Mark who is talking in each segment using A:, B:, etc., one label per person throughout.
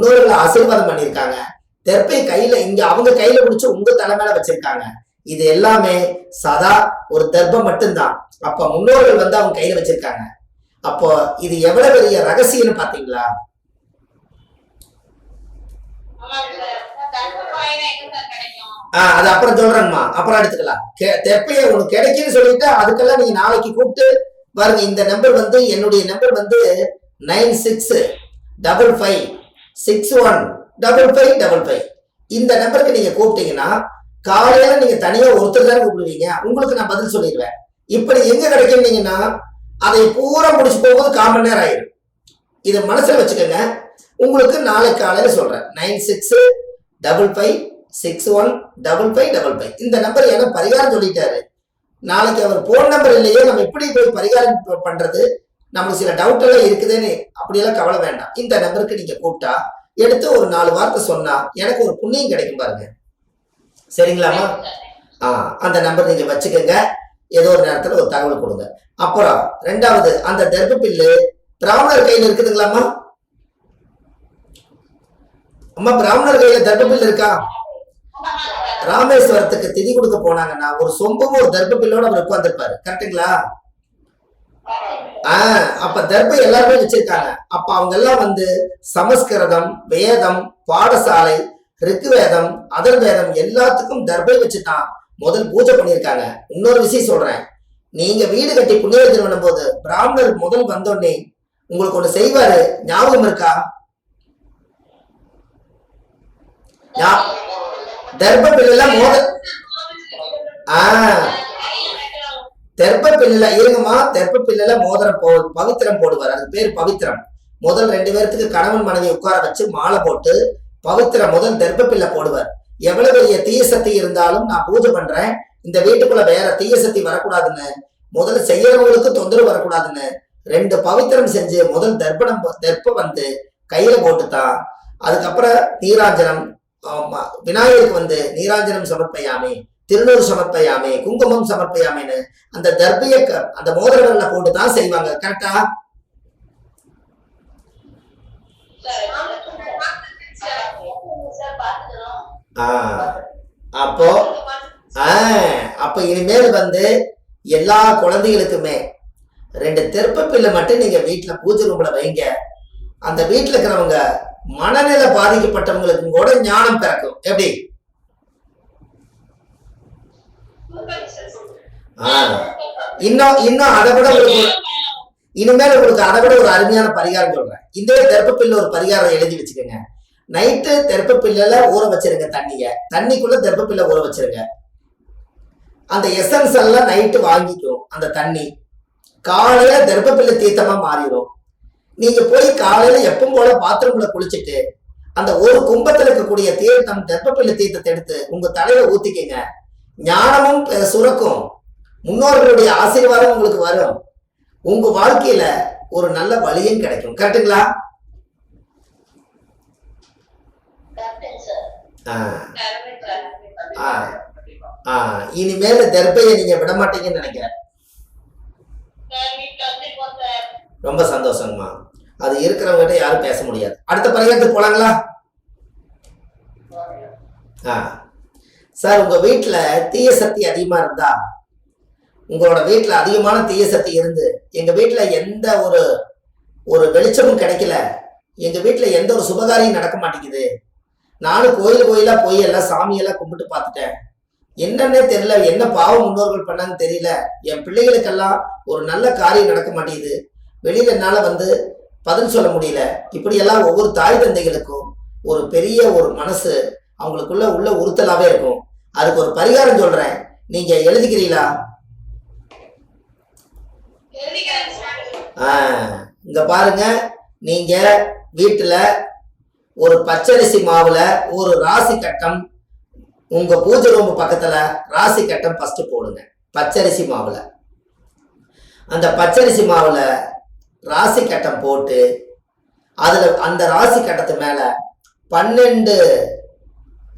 A: முன்னோர்கள் ஆசீர்வாதம் பண்ணியிருக்காங்க. தெற்பை கையில இங்க அவங்க கையில பிடிச்சு உங்க தலைமையில வச்சிருக்காங்க. இது எல்லாமே சதா ஒரு தெர்ப்பம் மட்டும்தான். அப்ப முன்னோர்கள் வந்து அவங்க கையில வச்சிருக்காங்க. அப்போ இது எவ்வளவு பெரிய ரகசியம்னு பாத்தீங்களா? அது அப்புறம் சொல்றேன்மா, அப்புறம் எடுத்துக்கலாம். தெப்பைய உனக்கு கிடைக்குன்னு சொல்லிட்டு அதுக்கெல்லாம் நீங்க நாளைக்கு கூப்பிட்டு பாருங்க. இந்த நம்பர் வந்து என்னுடைய நம்பர் வந்து 9655615555. இந்த நம்பருக்கு நீங்க கூப்பிட்டீங்கன்னா காலையில நீங்க தனியா ஒருத்தர் தான் கூப்பிடுவீங்க, உங்களுக்கு நான் பதில் சொல்லிடுவேன். இப்படி எங்க கிடைக்கும்னீங்கன்னா அதை பூரா முடிச்சு போகும்போது 1/4 மணி நேரம் ஆயிடும். இதை மனசுல வச்சுக்கோங்க. உங்களுக்கு நாளை காலையில சொல்றேன். 9655615555. இந்த நம்பர் ஏன்னா பரிகாரம் சொல்லிட்டாரு. நாளைக்கு அவர் போன் நம்பர் இல்லையே, நம்ம எப்படி போய் பரிகாரம் பண்றது, நமக்கு சில டவுட் எல்லாம் இருக்குதுன்னு அப்படியெல்லாம் கவலை வேண்டாம். இந்த நம்பருக்கு நீங்க கூப்பிட்டா எடுத்து ஒரு 4 வார்த்தை சொன்னா எனக்கு ஒரு புண்ணியம் கிடைக்கும் பாருங்க. சரிங்களாமா? அந்த நம்பர் நீங்க வச்சுக்கோங்க. ஏதோ ஒரு நேரத்துல ஒரு தகவல் கொடுங்க. அப்புறம் 2வது, அந்த தர்ப்ப பில்லு பிராமணர் கையில இருக்குதுங்களாமா? அம்மா, பிராமணர் கையில தர்ப்ப பில்லு இருக்கா? ராமேஸ்வரத்துக்கு திதி கொடுக்க போனாங்கன்னா ஒரு சொம்பும் ஒரு தர்ப்ப பில்லோட அவர் உட்கார்ந்துருப்பாரு. கரெக்டுங்களா? அப்ப தர்ப்பை எல்லாருமே வச்சிருக்காங்க. அப்ப அவங்க எல்லாம் வந்து சமஸ்கிருதம், வேதம், பாடசாலை, ரிக்குவேதம், அதர்வேதம் எல்லாத்துக்கும் தர்ப்பை வச்சுதான் முதல் பூஜை பண்ணியிருக்காங்க. இன்னொரு விஷயம் சொல்றேன். நீங்க வீடு கட்டி புண்ணியர்ஜனம் பண்ணும் போது பிராமணர் முதல் வந்தோடனே உங்களுக்கு ஒண்ணு செய்வாரு, ஞாபகம் இருக்கா? தர்ப்ப பில்லுல தெற்ப பில்லுல இருங்கம்மா. தெற்ப பில்லுல மோதிரம் பவித்திரம் போடுவார். அது பேர் பவித்திரம். முதல் 2 பேர்த்துக்கு கணவன் மனைவி உட்கார வச்சு மாலை போட்டு பவித்திரம் முதல் தெற்ப பில்ல போடுவார். எவ்வளவு பெரிய தீய சக்தி இருந்தாலும் நான் பூஜை பண்றேன், இந்த வீட்டுக்குள்ள வேற தீய சக்தி வரக்கூடாதுன்னு, முதல்ல செய்யறவங்களுக்கு தொந்தரவு வரக்கூடாதுன்னு 2 பவித்திரம் செஞ்சு முதல் தெற்ப வந்து கையில போட்டுத்தான். அதுக்கப்புறம் நீராஞ்சனம், விநாயகருக்கு வந்து நீராஞ்சனம் சமர்ப்பையாமே, திருநூறு சமர்ப்பையாமே, குங்குமம் சமர்ப்பையாமேன்னு அந்த தர்பைய அந்த மோதிரவர்ல போட்டுதான் செய்வாங்க. கரெக்டா? அப்ப இனிமேல் வந்து எல்லா குழந்தைகளுக்குமே 2 தெற்ப பில்லை மட்டும் நீங்க வீட்டுல பூஜை ரூம்ல வைங்க. அந்த வீட்டுல இருக்கிறவங்க மனநிலை பாதிக்கப்பட்டவங்களுக்கு கூட ஞானம் பிறக்கும். எப்படி? இன்னும் அதை விட இனிமேல் உங்களுக்கு அதை விட ஒரு அருமையான பரிகாரம் சொல்றேன். இந்த தெற்ப பில்லு ஒரு பரிகாரம் எழுதி வச்சுக்கோங்க. நைட்டு தெற்ப பில்ல ஊற வச்சிருங்க. தண்ணிக்குள்ள தெற்ப பில்ல ஊற வச்சிருங்க. அந்த எசன்ஸ் எல்லாம் நைட்டு வாங்கிக்கும் அந்த தண்ணி. காலையில தெற்ப பில்லு தீர்த்தமா மாறிடும். நீங்க போய் காலையில எப்பவும் போல பாத்ரூம்ல குளிச்சுட்டு அந்த ஒரு கும்பத்துல இருக்கக்கூடிய தீர்த்தம் தெற்ப பில்லு தீர்த்தத்தை எடுத்து உங்க தலையில ஊத்திக்கங்க. ஞானமும் சுரக்கும், முன்னோர்களுடைய ஆசீர்வாதம் உங்களுக்கு வரும், உங்க வாழ்க்கையில ஒரு நல்ல வழியும் கிடைக்கும். கரெக்டுங்களா? இனிமேல தெற்பையை நீங்க விட மாட்டீங்கன்னு நினைக்கிறேன். ரொம்ப சந்தோஷங்கம்மா. அது இருக்கிறவங்க யாரும் பேச முடியாது. அடுத்த பரிகாரத்துக்கு போலாங்களா? சார், உங்க வீட்டுல தீய சக்தி அதிகமா இருந்தா, உங்களோட வீட்டுல அதிகமான தீய சக்தி இருந்து எங்க வீட்டுல எந்த ஒரு வெளிச்சமும் கிடைக்கல, எங்க வீட்டுல எந்த ஒரு சுபகாரியம் நடக்க மாட்டேங்குது, நானும் கோயிலா போய் எல்லாம் சாமியெல்லாம் கும்பிட்டு பார்த்துட்டேன், என்னன்னே தெரியல, என்ன பாவம் முன்னோர்கள் பண்ணான்னு தெரியல, என் பிள்ளைகளுக்கெல்லாம் ஒரு நல்ல காரியம் நடக்க மாட்டேங்குது, வெளியில என்னால வந்து பதில் சொல்ல முடியல, இப்படி எல்லாம் ஒவ்வொரு தாய் தந்தைகளுக்கும் ஒரு பெரிய ஒரு மனசு அவங்களுக்குள்ள உள்ள உறுத்தலாவே இருக்கும். அதுக்கு ஒரு பரிகாரம் சொல்றேன், நீங்க எழுதிக்கிறீங்களா? இங்க பாருங்க. நீங்க வீட்டுல ஒரு பச்சரிசி மாவுல ஒரு ராசி கட்டம், உங்க பூஜை ரூம் பக்கத்துல ராசி கட்டம் ஃபர்ஸ்ட் போடுங்க. பச்சரிசி மாவுல அந்த பச்சரிசி மாவுல ராசி கட்டம் போட்டு அதுல அந்த ராசி கட்டத்து மேல 12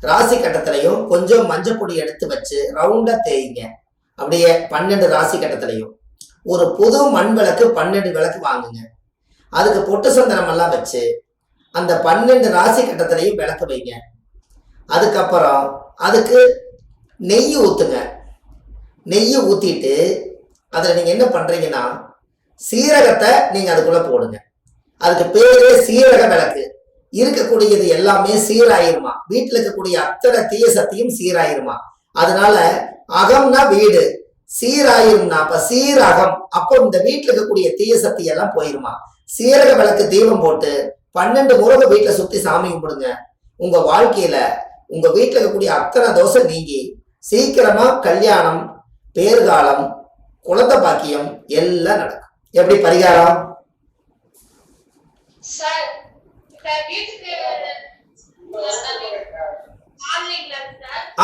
A: ராசி கட்டத்திலையும் கொஞ்சம் மஞ்சள் பொடி எடுத்து வச்சு ரவுண்டா தேய்ங்க. அப்படியே 12 ராசி கட்டத்திலையும் ஒரு புது மண் விளக்கு 12 விளக்கு வாங்குங்க. அதுக்கு பொட்டு சந்தனம் எல்லாம் வச்சு அந்த 12 ராசி கட்டத்திலையும் விளக்கு வைங்க. அதுக்கப்புறம் அதுக்கு நெய் ஊற்றுங்க. நெய் ஊற்றிட்டு அதில் நீங்கள் என்ன பண்ணுறீங்கன்னா சீரகத்தை நீங்கள் அதுக்குள்ளே போடுங்க. அதுக்கு பேரே சீரக விளக்கு. இருக்கக்கூடியது எல்லாமே சீராயிருமா, வீட்டில் இருக்கக்கூடிய அத்தனை தீய சக்தியும் சீராயிருமா. அதனால அகம்னா வீடு, சீராயிரும்னா அப்ப சீரகம், அப்போ இந்த வீட்டில் இருக்கக்கூடிய தீய சக்தி எல்லாம் போயிருமா. சீரக விளக்கு தீபம் போட்டு 12 முறை வீட்டுல சுத்தி சாமி கும்பிடுங்க. உங்க வாழ்க்கையில உங்க வீட்டுல இருக்கக்கூடிய அத்தனை தோசை நீங்கி சீக்கிரமா கல்யாணம், பேர்காலம், குழந்தை பாக்கியம் எல்லாம் நடக்கும். எப்படி பரிகாரம்?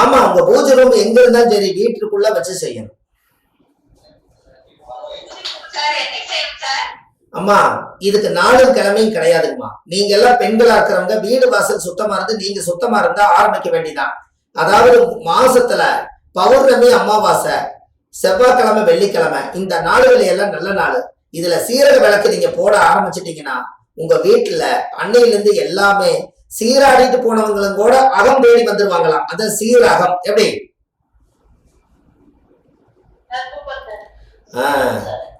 A: ஆமா, உங்க பூஜை ரூம் எங்க இருந்தாலும் சரி வீட்டுக்குள்ள வச்சு செய்யணும். அம்மா இதுக்கு நாளும் கிழமையும் கிடையாதுங்கம்மா. நீங்க எல்லாம் பெண்களா இருக்கிறவங்க வீடு வாசல் சுத்தமா இருந்து நீங்க சுத்தமா இருந்தா ஆரம்பிக்க வேண்டியதான். அதாவது மாசத்துல பௌர்ணமி, அமாவாசை, செவ்வாய்க்கிழமை, வெள்ளிக்கிழமை இந்த நாளுகள் எல்லாம் நல்ல நாள். இதுல சீரக விளக்கு நீங்க போட ஆரம்பிச்சிட்டீங்கன்னா உங்க வீட்டுல அன்னையிலிருந்து எல்லாமே சீராடிட்டு போனவங்களும் கூட அகம் தேடி வந்துருவாங்களாம். அது சீரகம். எப்படி?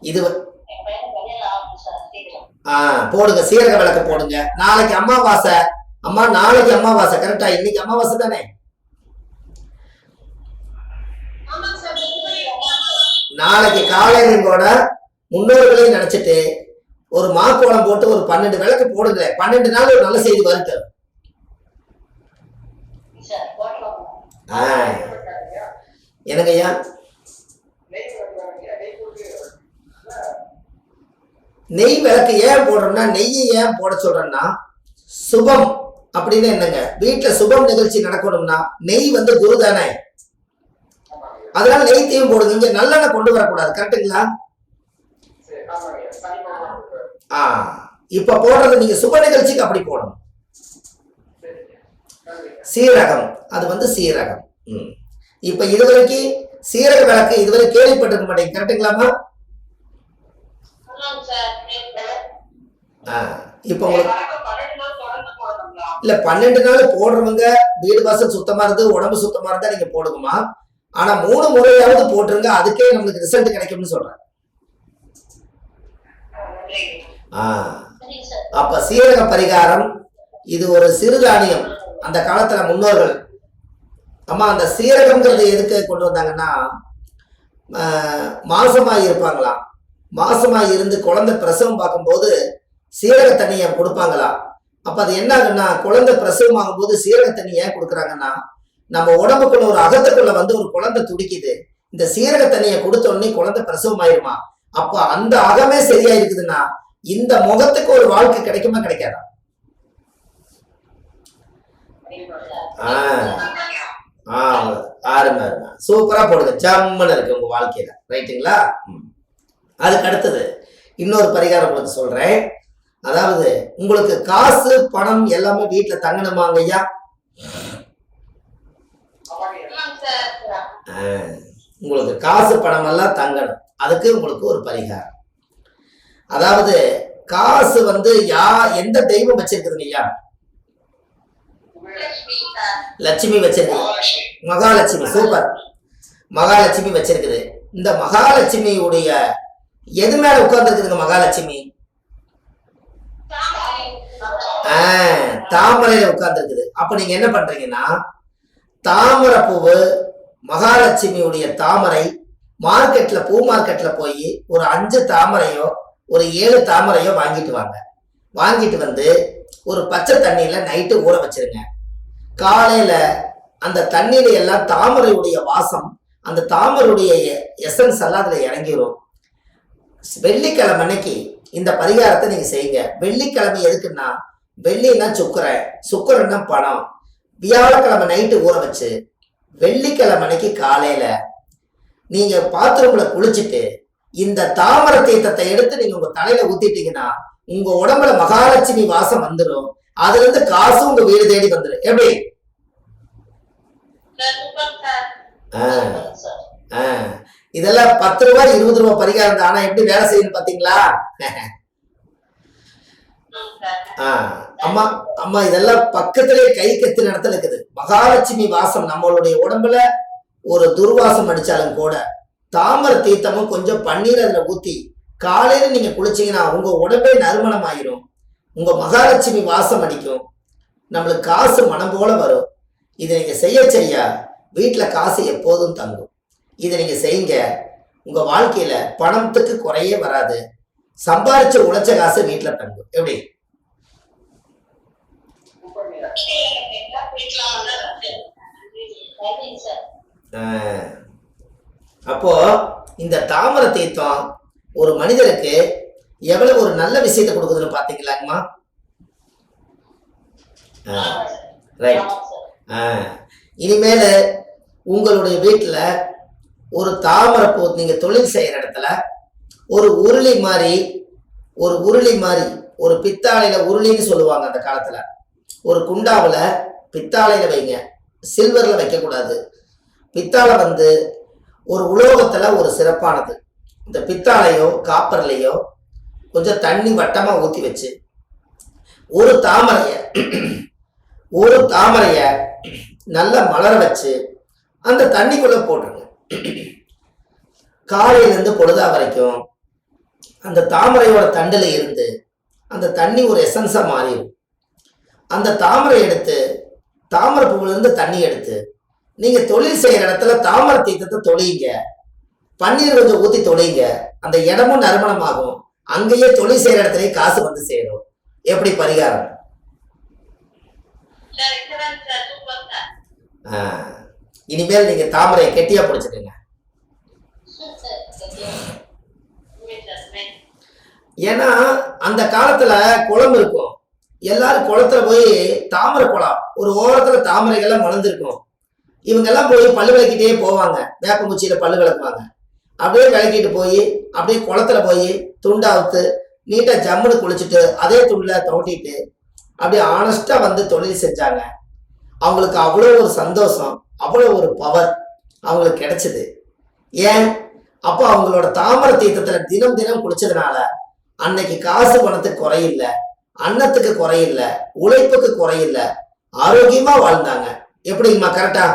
A: இது போடுங்க, சீரக விளக்கு போடுங்க. நாளைக்கு அமாவாசை. அம்மா நாளைக்கு அமாவாசை கரெக்டா? இன்னைக்கு அமாவாசை தானே? நாளைக்கு காலையிலும் கூட முன்னோர்களையும் நினைச்சிட்டு ஒரு மாக்கோளம் போட்டு ஒரு 12 விளக்கு போடுங்க. 12 நாள் ஒரு நல்ல செய்தி வருது. எனக்கு ஐயா நெய் விளக்கு ஏன் போடுறோம்னா, நெய்யை ஏன் போட சொல்றேன்னா சுபம் அப்படின்னு என்னங்க, வீட்டுல சுபம் நிகழ்ச்சி நடக்கணும்னா நெய் வந்து குரு தானே, அதனால நெய்த்தையும் போடுங்க. இங்க நல்லெண்ணெய் கொண்டு வரக்கூடாது. கரெக்டுங்களா? இப்ப போடுறது நீங்க சுப நிகழ்ச்சிக்கு அப்படி போடணும். சீரகம், அது வந்து சீரகம். இப்ப இதுவரைக்கும் சீரக விளக்கு இதுவரை கேள்விப்பட்டிருக்க மாட்டேங்க. கரெக்டுங்களாமா? இப்ப உங்களுக்கு இல்ல 12 நாள் போடுறவங்க வீடு வாசல் சுத்தமா இருந்து உடம்பு சுத்தமா இருந்தா நீங்க போடுங்கம்மா. ஆனா 3 முறையாவது போட்டுருங்க, அதுக்கே நம்மளுக்கு ரிசல்ட் கிடைக்கும்னு சொல்றேன். அப்ப சீரக பரிகாரம் இது ஒரு சிறுதானியம். அந்த காலத்துல முன்னோர்கள் அம்மா அந்த சீரகம்ங்கிறது எதுக்கு கொண்டு வந்தாங்கன்னா, மாசமாய் இருப்பாங்களாம். மாசமாய் இருந்து குழந்தை பிரசவம் பார்க்கும்போது சீரக தண்ணியை கொடுப்பாங்களாம். அப்ப அது என்ன ஆகுன்னா, குழந்தை பிரசவம் ஆகும்போது சீரக தண்ணி ஏன் கொடுக்குறாங்கன்னா, நம்ம உடம்புக்குள்ள ஒரு அகத்துக்குள்ள வந்து ஒரு குழந்தை துடிக்குது, இந்த சீரக தண்ணியை கொடுத்த உடனே குழந்தை பிரசவம் ஆயிருமா. அப்ப அந்த அகமே சரியா இருக்குதுன்னா இந்த முகத்துக்கு ஒரு வாழ்க்கை கிடைக்குமா கிடைக்காதா? ஆறுங்க, சூப்பரா போடுங்க, ஜம்முன்னு இருக்கு உங்க வாழ்க்கையில. ரைட்டுங்களா? அதுக்கு அடுத்தது இன்னொரு பரிகாரம் உங்களுக்கு சொல்றேன். அதாவது உங்களுக்கு காசு பணம் எல்லாமே வீட்டுல தங்கணுமாங்க ஐயா? உங்களுக்கு காசு பணம் எல்லாம் தங்கணும், அதுக்கு உங்களுக்கு ஒரு பரிகாரம். அதாவது காசு வந்து எந்த தெய்வம் வச்சிருக்குதுங்க ஐயா? லட்சுமி வச்சிருக்கு. மகாலட்சுமி. சூப்பர். மகாலட்சுமி வச்சிருக்குது. இந்த மகாலட்சுமியுடைய எது மேல உட்கார்ந்து இருக்குதுங்க மகாலட்சுமி? தாமரையில உட்கார்ந்து இருக்குது. அப்ப நீங்க என்ன பண்றீங்கன்னா, தாமரை பூவு மகாலட்சுமியுடைய தாமரை மார்க்கெட்ல, பூ மார்க்கெட்ல போய் ஒரு 5 தாமரையோ ஒரு 7 தாமரையோ வாங்கிட்டு வாங்க. வாங்கிட்டு வந்து ஒரு பச்சை தண்ணியில நைட்டு ஊற வச்சிருங்க. காலையில அந்த தண்ணீரை எல்லாம் தாமரையுடைய வாசம், அந்த தாமரையுடைய எசன்ஸ் எல்லாம் அதுல இறங்கிடும். வெள்ளிக்கிழமை அன்னைக்கு இந்த பரிகாரத்தை நீங்க செய்யுங்க. வெள்ளிக்கிழமை எதுக்குன்னா, வெள்ளின்னா சுக்கரன், சுக்கரன்னா பணம். வியாழக்கிழமை நைட்டு ஊற வச்சு வெள்ளிக்கிழமை அன்னைக்கு காலையில நீங்க பாத்ரூம்ல குளிச்சுட்டு இந்த தாமரை தீர்த்தத்தை எடுத்து நீங்க உங்க தலையில ஊத்திட்டீங்கன்னா உங்க உடம்புல மகாலட்சுமி வாசம் வந்துடும். அதுல இருந்து காசும் உங்க வீடு தேடி வந்துடும். எப்படி? இதெல்லாம் 10 ரூபாய் 20 ரூபாய் பரிகாரம் தான். ஆனா எப்படி வேலை செய்யணும் பாத்தீங்களா? அம்மா அம்மா இதெல்லாம் பக்கத்திலே கை கத்தின இடத்துல இருக்குது. மகாலட்சுமி வாசம் நம்மளுடைய உடம்புல ஒரு துர்வாசம் அடிச்சாலும் கூட தாமரை தீர்த்தமும் கொஞ்சம் பன்னீர் அதுல ஊத்தி காலையில நீங்க குளிச்சீங்கன்னா உங்க உடம்பே நறுமணம் ஆயிரும். உங்க மகாலட்சுமி வாசம் அடிக்கும். நம்மளுக்கு காசு மனம் போல வரும். இதை நீங்க செய்ய செய்ய வீட்டுல காசு எப்போதும் தங்கும். இதை நீங்க செய்யுங்க. உங்க வாழ்க்கையில பணத்துக்கு குறையே வராது. சம்பாரிச்ச உழைச்ச காசு வீட்டுல தங்கும். எப்படி? அப்போ இந்த தாமரை தீர்த்தம் ஒரு மனிதருக்கு எவ்வளவு ஒரு நல்ல விஷயத்தை கொடுக்குதுன்னு பாத்தீங்களாங்கம்மா? ரைட். இனிமேல் உங்களுடைய வீட்டுல ஒரு தாமரை பூ நீங்க தொழில் செய்யற இடத்துல ஒரு உருளி மாதிரி ஒரு பித்தாளையில உருளின்னு சொல்லுவாங்க அந்த காலத்துல. ஒரு குண்டாவில் பித்தாளையில வைங்க, சில்வர்ல வைக்க கூடாது. பித்தாளை ஒரு உலோகத்துல ஒரு சிறப்பானது. இந்த பித்தாளையோ காப்பர்லையோ கொஞ்சம் தண்ணி வட்டமா ஊத்தி வச்சு ஒரு தாமரைய நல்லா மலர வச்சு அந்த தண்ணிக்குள்ள போட்டுருங்க. காலையிலிருந்து பொழுதா வரைக்கும் அந்த தாமரையோட தண்டுல இருந்து அந்த தண்ணி ஒரு எசன்ஸா மாறிடும். அந்த தாமரை எடுத்து தாமரை பூவிலிருந்து தண்ணி எடுத்து நீங்க தொழில் செய்யற இடத்துல தாமரை தீர்த்தத்தை தொழிங்க. பன்னீர் கொஞ்சம் ஊத்தி தொழிங்க. அந்த இடமும் நறுமணமாகும். அங்கேயே தொழில் செய்யற இடத்துலயே காசு சேரும். எப்படி பரிகாரம்? இனிமேல் நீங்க தாமரையை கெட்டியா பிடிச்சுக்கங்க. ஏன்னா அந்த காலத்துல குளம் இருக்கும். எல்லாரும் குளத்துல போய் தாமரை குளம் ஒரு ஓரத்துல தாமரைகள்லாம் மலர்ந்துருக்கும். இவங்க எல்லாம் போய் பல்லு விளக்கிட்டே போவாங்க. வேப்பங்குச்சியில பல்லு விளக்குவாங்க. அப்படியே விளக்கிட்டு போய் அப்படியே குளத்துல போய் துண்டாவுத்து நீட்டா ஜம்முன்னு குளிச்சுட்டு அதே துண்டுல தோட்டிட்டு அப்படியே ஆனஸ்டா தொழில் செஞ்சாங்க. அவங்களுக்கு அவ்வளோ ஒரு சந்தோஷம், அவ்வளோ ஒரு பவர் அவங்களுக்கு கிடைச்சது. ஏன்? அப்போ அவங்களோட தாமரை தீர்த்தத்துல தினம் தினம் குளிச்சதுனால அன்னைக்கு காசு பணத்துக்கு குறையில்லை, அன்னத்துக்கு குறையில்லை, உழைப்புக்கு குறையில்லை, ஆரோக்கியமா வாழ்ந்தாங்க. எப்படிங்கம்மா? கரெக்டா?